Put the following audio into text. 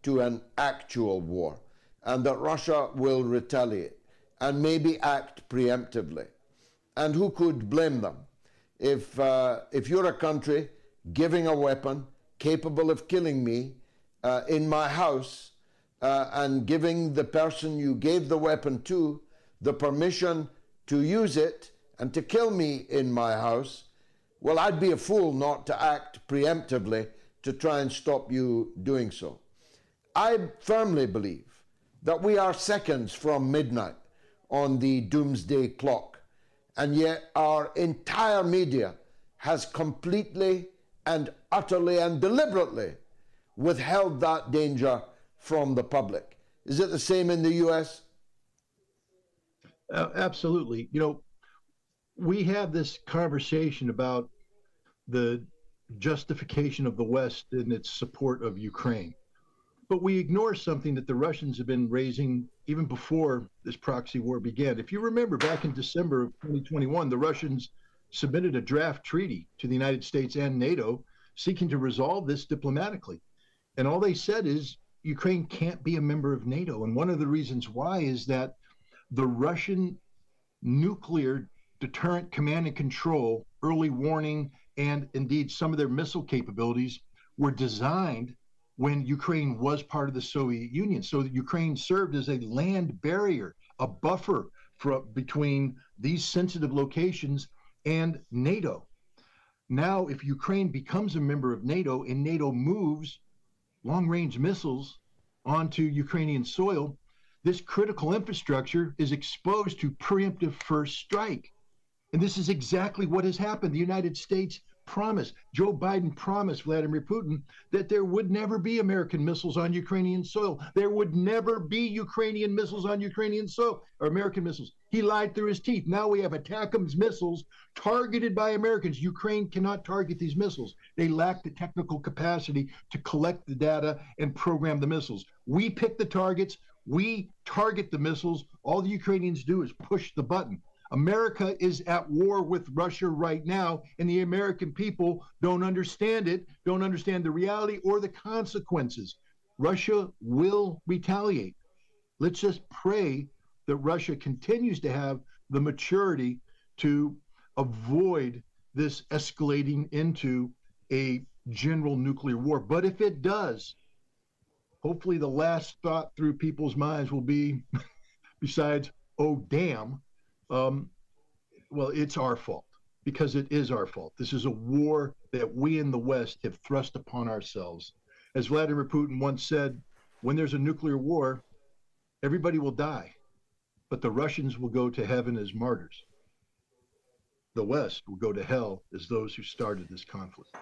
to an actual war, and that Russia will retaliate and maybe act preemptively. And who could blame them? If you're a country giving a weapon capable of killing me in my house and giving the person you gave the weapon to the permission to use it and to kill me in my house, well, I'd be a fool not to act preemptively to try and stop you doing so. I firmly believe that we are seconds from midnight on the doomsday clock, and yet our entire media has completely and utterly and deliberately withheld that danger from the public. Is it the same in the US? Absolutely. You know, we have this conversation about the justification of the West in its support of Ukraine. But we ignore something that the Russians have been raising even before this proxy war began. If you remember, back in December of 2021, the Russians submitted a draft treaty to the United States and NATO seeking to resolve this diplomatically. And all they said is Ukraine can't be a member of NATO. And one of the reasons why is that the Russian nuclear deterrent command and control, early warning, and indeed some of their missile capabilities were designed when Ukraine was part of the Soviet Union. So that Ukraine served as a land barrier, a buffer between these sensitive locations and NATO. Now, if Ukraine becomes a member of NATO and NATO moves long-range missiles onto Ukrainian soil, this critical infrastructure is exposed to preemptive first strike. And this is exactly what has happened. The United States promised, Joe Biden promised Vladimir Putin that there would never be American missiles on Ukrainian soil. There would never be Ukrainian missiles on Ukrainian soil, or American missiles. He lied through his teeth. Now we have ATACMS missiles targeted by Americans. Ukraine cannot target these missiles. They lack the technical capacity to collect the data and program the missiles. We pick the targets. We target the missiles. All the Ukrainians do is push the button. America is at war with Russia right now, and the American people don't understand it, don't understand the reality or the consequences. Russia will retaliate. Let's just pray that Russia continues to have the maturity to avoid this escalating into a general nuclear war. But if it does, hopefully the last thought through people's minds will be, besides, oh, damn, well, it's our fault, because it is our fault. This is a war that we in the West have thrust upon ourselves. As Vladimir Putin once said, when there's a nuclear war, everybody will die, but the Russians will go to heaven as martyrs. The West will go to hell as those who started this conflict.